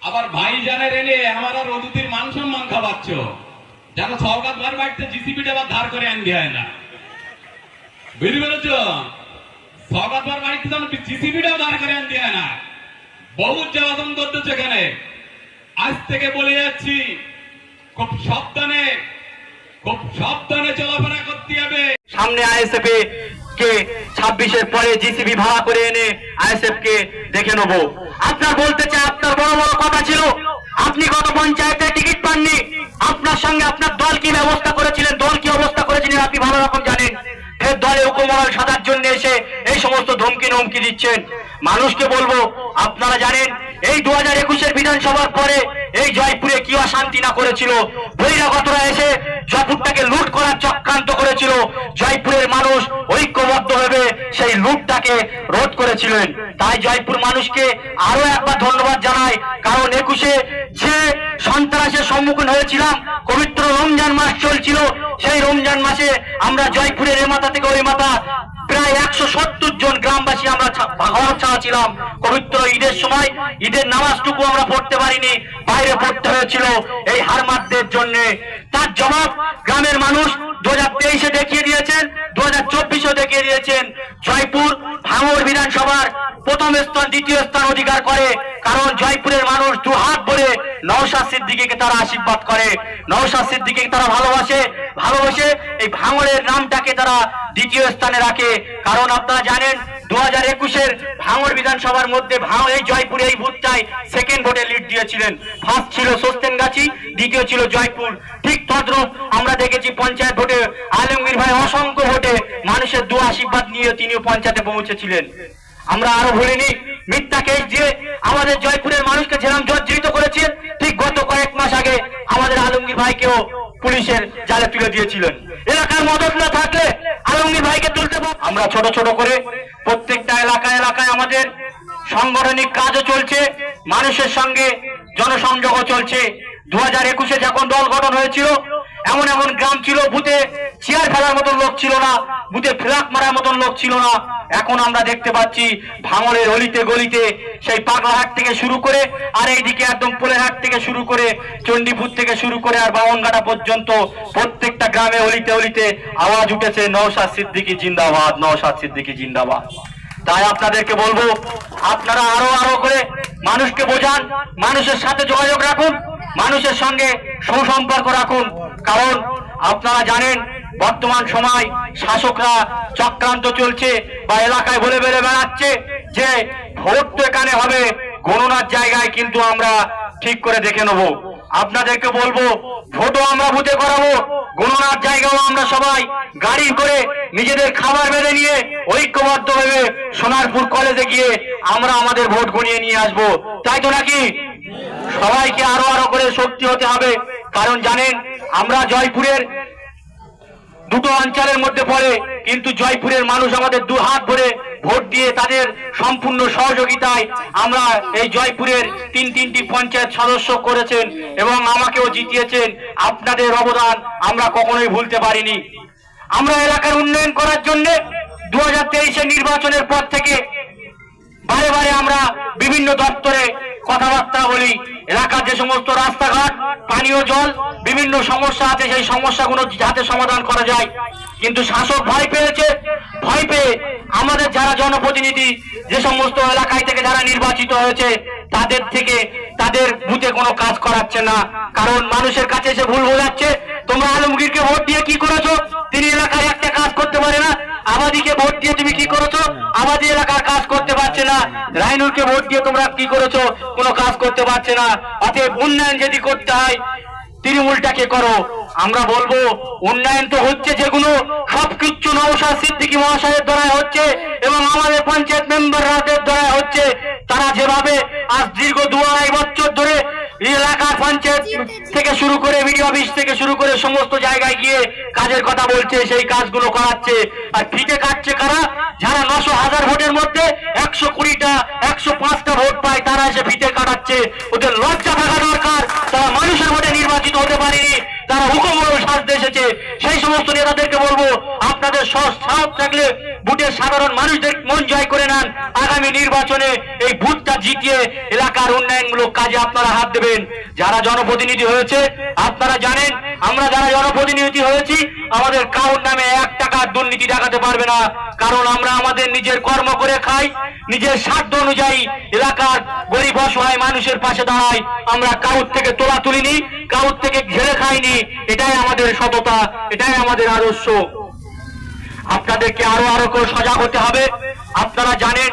আবার ভাইজানের এনে আমার আর অতিথির মান সম্মান খাওয়াচ্ছ, যেন সরকার বার বাড়িতে জিসিপিটা আবার ধার করে আনতে হয় না। বুঝতে পেরেছ? সরকার বার বাড়িতে যেন জিসিপিটাও ধার করে আনতে হয় না। বহুত জ্বালাতন করতেছে এখানে। আজ থেকে বলে যাচ্ছি, খুব সাবধানে চলাফেরা করতে হবে। সামনে আইএসএফ কে 26-এর পরে জিসিবি ভাড়া করে এনে আইএসএফ কে দেখে নেবো। আপনার বলতে চাই, আপনার বড় বড় কথা ছিল, আপনি গত পঞ্চায়েতে টিকিট পাননি, আপনার সঙ্গে আপনার দল কি ব্যবস্থা করেছিলেন, দল কি অবস্থা করেছিলেন আপনি ভালো রকম জানেন। ফের দলে উপমহল সাজার জন্য এসে এই সমস্ত ধমকি নমকি দিচ্ছেন। মানুষকে বলবো, আপনারা জানেন এই 2021-এর বিধানসভার পরে এই জয়পুরে কি অশান্তি না করেছিল। বহিরাগতরা এসে জয়পুরটাকে লুট করার চক্রান্ত করেছিল। জয়পুরের মানুষ ঐক্যবদ্ধভাবে সেই লুটটাকে রোধ করেছিলেন। তাই জয়পুর মানুষকে আরো একবার ধন্যবাদ জানাই, কারণ 21-এ যে সন্ত্রাসের সম্মুখীন হয়েছিলাম, পবিত্র রমজান মাস চলছিল, সেই রমজান মাসে আমরা জয়পুরের এ মাথা থেকে ওই মাথা প্রায় 170 জন গ্রামবাসী আমরা ঘর ছাড়া ছিলাম। পবিত্র ঈদের সময় ঈদের নামাজটুকু আমরা পড়তে পারিনি, বাইরে পড়তে হয়েছিল এই হারমাতদের জন্য। তার জবাব গ্রামের মানুষ 2023-এ দেখিয়ে দিয়েছেন, 2024-এও দেখিয়ে দিয়েছেন। জয়পুর ভাঙড় বিধানসভার প্রথম স্থান, দ্বিতীয় স্থান অধিকার করে, কারণ জয়পুরের মানুষ দু হাত ভরে নওশাদ সিদ্দিকীকে তারা আশীর্বাদ করে, নওশাদ সিদ্দিকীকে তারা ভালোবাসে এই ভাঙড়ের নামটাকে তারা দ্বিতীয় স্থানে রাখে। কারণ আপনারা জানেন 2021-এর ভাঙড় বিধানসভার মধ্যে এই জয়পুরে এই বুথটায় সেকেন্ড ভোটে লিড দিয়েছিলেন। ফার্স্ট ছিল সোস্তেনগাছি, দ্বিতীয় ছিল জয়পুর। ঠিক তদ্রূপ আমরা দেখেছি পঞ্চায়েত ভোটে আলমগীর ভাই অসংখ্য ভোটে মানুষের দু আশীর্বাদ নিয়ে তিনিও পঞ্চায়েতে পৌঁছেছিলেন। আমরা আরো ভুলিনি মিথ্যা কেস দিয়ে আমাদের জয়পুরের মানুষকে যেরকম জর্জরিত করেছেন, ঠিক গত কয়েক মাস আগে আমাদের আলমগীর ভাইকেও পুলিশের জালে তুলে দিয়েছিলেন। এলাকার মদত না থাকলে আলমগীর ভাইকে তুলতে আমরা ছোট ছোট করে প্রত্যেকটা এলাকায় আমাদের সাংগঠনিক কাজও চলছে, মানুষের সঙ্গে জনসংযোগও চলছে। 2021-এ যখন দল গঠন হয়েছিল, এমন গ্রাম ছিল বুথে চেয়ার ফেলার মতন লোক ছিল না, বুথে ফ্ল্যাগ মারার মতন লোক ছিল না। এখন আমরা দেখতে পাচ্ছি ভাঙড়ের অলিতে গলিতে, সেই পাগলাহাট থেকে শুরু করে আর এইদিকে একদম পোলেরহাট থেকে শুরু করে চণ্ডীপুর থেকে শুরু করে আর বামনঘাটা পর্যন্ত প্রত্যেকটা গ্রামে অলিতে অলিতে আওয়াজ উঠেছে নওশাদ সিদ্দিকী জিন্দাবাদ, নওশাদ সিদ্দিকী জিন্দাবাদ। তাই আপনাদেরকে বলবো, আপনারা আরো করে মানুষকে বোঝান, মানুষের সাথে যোগাযোগ রাখুন, মানুষের সঙ্গে সুসম্পর্ক রাখুন। কারণ আপনারা জানেন বর্তমান সময় শাসকরা চক্রান্ত চলছে বা এলাকায় বলে বেড়াচ্ছে যে ভোট তো এখানে হবে, গণনার জায়গায় কিন্তু আমরা ঠিক করে দেখে নেব। আপনাদেরকে বলবো, ভোটও আমরা বুথে করাবো, গণনার জায়গাও আমরা সবাই গাড়ি করে নিজেদের খাবার বেঁধে নিয়ে ঐক্যবদ্ধ হয়ে সোনারপুর কলেজে গিয়ে আমরা আমাদের ভোট গণিয়ে নিয়ে আসবো। তাই তো নাকি? সবাইকে আরো করে শক্তি হতে হবে। কারণ জানেন আমরা জয়পুরের দুটো অঞ্চলের মধ্যে পড়ে, কিন্তু জয়পুরের মানুষ আমাদের দু হাত ভরে ভোট দিয়ে তাদের সম্পূর্ণ সহযোগিতায় আমরা এই জয়পুরের তিনটি পঞ্চায়েত সদস্য করেছেন এবং আমাকেও জিতিয়েছেন। আপনাদের অবদান আমরা কখনোই ভুলতে পারিনি। আমরা এলাকার উন্নয়ন করার জন্য 2023-এর নির্বাচনের পর থেকে বারে আমরা বিভিন্ন দপ্তরে কথাবার্তা বলি। এলাকার যে সমস্ত রাস্তাঘাট, পানীয় জল, বিভিন্ন সমস্যা আছে, সেই সমস্যাগুলো যাতে সমাধান করা যায়। কিন্তু শাসক ভয় পেয়ে আমাদের যারা জনপ্রতিনিধি, যে সমস্ত এলাকায় থেকে যারা নির্বাচিত হয়েছে, তাদের বুথে কোনো কাজ করাচ্ছে না। কারণ মানুষের কাছে এসে ভুল বোঝাচ্ছে, তোমরা আলমগীরকে ভোট দিয়ে কি করেছো? তিনি এলাকায় একটা কাজ করতে পারে না। আবাদিকে ভোট দিয়ে তুমি কি করেছো? আবাদি এলাকার কাজ করতে পারছে না। রাইনুরকে ভোট দিয়ে তোমরা কি করেছো? কোনো কাজ করতে পারছে না। অতএব উন্নয়ন যদি করতে হয় তৃণমূলটাকে করো। আমরা বলবো, উন্নয়ন তো হচ্ছে যেগুলো সবকিছু নওশাদ সিদ্দিকী মহাশয়ের দ্বারা হচ্ছে এবং আমাদের পঞ্চায়েত মেম্বারদের দ্বারা হচ্ছে। তারা যেভাবে আজ দীর্ঘ 2-2.5 বছর ধরে এলাকার পঞ্চায়েত থেকে শুরু করে বিডিও অফিস থেকে শুরু করে সমস্ত জায়গায় গিয়ে কাজের কথা বলছে, সেই কাজগুলো করাচ্ছে। আর ফিতে কাটছে কারা? যারা 900,000 ভোটের মধ্যে 120টা 105টা ভোট পায়, তারা এসে ফিতে কাটাচ্ছে। ওদের লজ্জা থাকা দরকার। তারা মানুষের ভোটে নির্বাচিত হতে পারেনি, তারা হুকুমরও সাজতে এসেছে। সেই সমস্ত নেতাদেরকে বলবো, আপনাদের সাহস থাকলে বুটে ভোটে সাধারণ মানুষদের মন জয় করে নেন, আগামী নির্বাচনে এই ভোটটা জিতিয়ে এলাকার উন্নয়নমূলক কাজে আপনারা হাত দেবেন। যারা জনপ্রতিনিধি হয়েছে আপনারা জানেন, আমরা যারা জনপ্রতিনিধি হয়েছি আমাদের কারোর নামে 1 টাকার দুর্নীতি দেখাতে পারবে না, কারণ আমরা আমাদের নিজের কর্ম করে খাই, নিজের সাধ্য অনুযায়ী এলাকার গরিব অসহায় মানুষের পাশে দাঁড়াই। আমরা কারোর থেকে তোলা তুলিনি, কারোর থেকে ঘেরে খাইনি। এটাই আমাদের সততা, এটাই আমাদের আদর্শ। আপনাদেরকে আরো করে সজাগ হতে হবে। আপনারা জানেন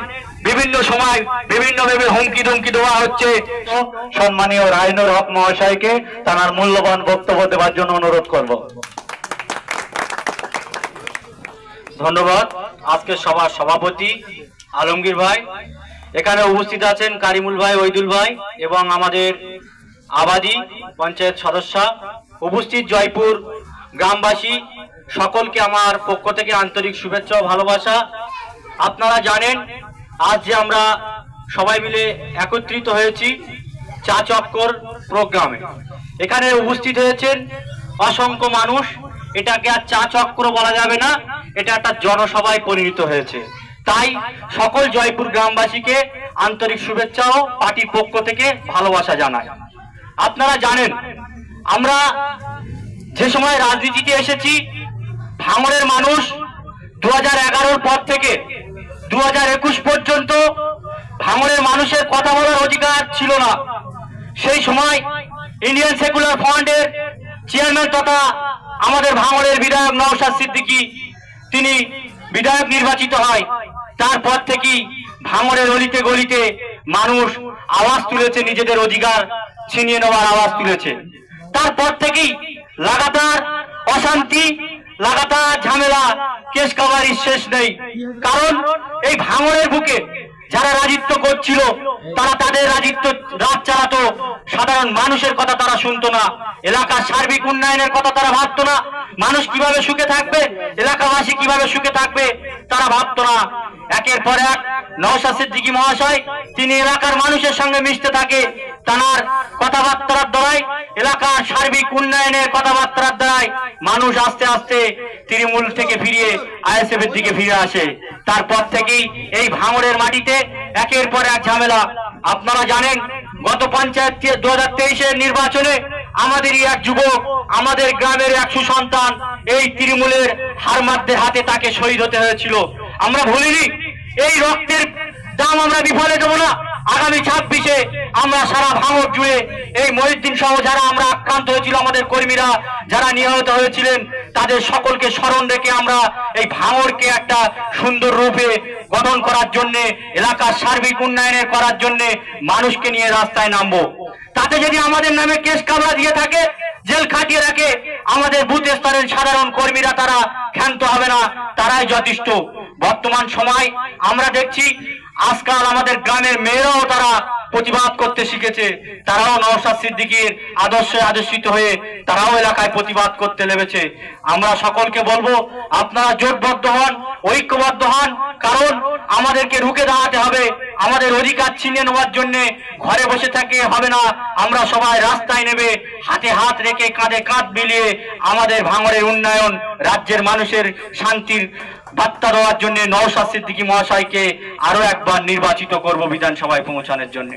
বিভিন্ন সময় বিভিন্ন ভাবে হুমকি ধমকি দেওয়া হচ্ছে। সম্মানীয় রায়নুর হক মহাশয়কে তার মূল্যবান বক্তব্য দেওয়ার জন্য অনুরোধ করব। ধন্যবাদ। আজকে সভার সভাপতি আলমগীর ভাই, এখানে উপস্থিত আছেন কারিমুল ভাই, ওইদুল ভাই এবং আমাদের আবাদী পঞ্চায়েত সদস্য, উপস্থিত জয়পুর গ্রামবাসী সকলকে আমার পক্ষ থেকে আন্তরিক শুভেচ্ছা ও ভালোবাসা। আপনারা জানেন আজ যে আমরা সবাই মিলে একত্রিত হয়েছি চা চক্কর প্রোগ্রামে, এখানে উপস্থিত হয়েছেন অসংখ্য মানুষ। এটাকে আর চা চক্র বলা যাবে না, এটা একটা জনসভায় পরিণত হয়েছে। তাই সকল জয়পুর গ্রামবাসীকে আন্তরিক শুভেচ্ছা ও পার্টির পক্ষ থেকে ভালোবাসা জানাই। আপনারা জানেন আমরা যে সময় রাজনীতিতে এসেছি, ভাঙড়ের মানুষ 2011 পর থেকে 2021 পর্যন্ত ভাঙড়ের মানুষের কথা বলার অধিকার ছিল না। সেই সময় ইন্ডিয়ান সেকুলার ফ্রন্টের চেয়ারম্যান তথা আমাদের ভাঙড়ের বিধায়ক নওশাদ সিদ্দিকী তিনি বিধায়ক নির্বাচিত হয়। তারপর থেকেই ভাঙড়ের অলিতে গলিতে মানুষ আওয়াজ তুলেছে, নিজেদের অধিকার ছিনিয়ে নেওয়ার আওয়াজ তুলেছে। তারপর থেকেই লাগাতার অশান্তি, লাগাতার ঝামেলা, কেস কাবারির শেষ নেই। কারণ এই ভাঙড়ের বুকে যারা রাজত্ব করছিল তারা তাদের রাজত্ব রাত চালাতো, সাধারণ মানুষের কথা তারা শুনতো না, এলাকার সার্বিক উন্নয়নের কথা তারা ভাবতো না, মানুষ কিভাবে সুখে থাকবে, এলাকাবাসী কিভাবে সুখে থাকবে তারা ভাবতো না। একের পর এক নওশাদ সিদ্দিকী মহাশয় তিনি এলাকার মানুষের সঙ্গে মিশতে থাকে, তার কথাবার্তার দ্বারাই এলাকার সার্বিক উন্নয়নের কথাবার্তার দ্বারাই মানুষ আস্তে আস্তে তৃণমূল থেকে ফিরিয়ে আইএসএফ এর দিকে ফিরে আসে। তারপর থেকেই এই ভাঙড়ের মাটিতে একের পর এক ঝামেলা। আপনারা জানেন গত পঞ্চায়েত 2023-এর নির্বাচনে আমাদেরই এক যুবক, আমাদের গ্রামের এক সুসন্তান এই তৃণমূলের হারমাতদের হাতে তাকে শহীদ হতে হয়েছিল। আমরা ভুলিনি, এই রক্তের দাম আমরা বিফলে দেবো না। আগামী 26-এ আমরা সারা ভাঙড় জুড়ে এই মহিউদ্দিন সহ যারা আমরা আক্রান্ত হয়েছিল, আমাদের কর্মীরা যারা নিহত হয়েছিলেন, তাদের সকলকে স্মরণ রেখে আমরা এই ভাঙড়কে একটা সুন্দর রূপে গঠন করার জন্য, এলাকার সার্বিক উন্নয়নের করার জন্য মানুষকে নিয়ে রাস্তায় নামবো। তাতে যদি আমাদের নামে কেস কাবরা দিয়ে থাকে, জেল খাটিয়ে রাখে, আমাদের বুথ স্তরের সাধারণ কর্মীরা তারা ক্ষান্ত হবে না, তারাই যথেষ্ট। বর্তমান সময় আমরা দেখছি আজকাল আমাদের গ্রামের মেয়েরাও তারা প্রতিবাদ করতে শিখেছে, তারাও নওশাদ সিদ্দিকীর আদর্শে আদর্শিত হয়ে তারাও এলাকায় প্রতিবাদ করতে লেগেছে। আমরা সকলকে বলবো আপনারা জোটবদ্ধ হন, ঐক্যবদ্ধ হন, কারণ আমাদেরকে রুখে দাঁড়াতে হবে। আমাদের অধিকার ছিনিয়ে নেওয়ার জন্য ঘরে বসে থাকে হবে না, আমরা সবাই রাস্তায় নেবে হাতে হাত রেখে কাঁধে কাঁধ মিলিয়ে আমাদের ভাঙড়ের উন্নয়ন, রাজ্যের মানুষের শান্তির বার্তা দেওয়ার জন্য নওশাদ সিদ্দিকী মহাশয়কে আরো একবার নির্বাচিত করব বিধানসভায় পৌঁছানোর জন্য।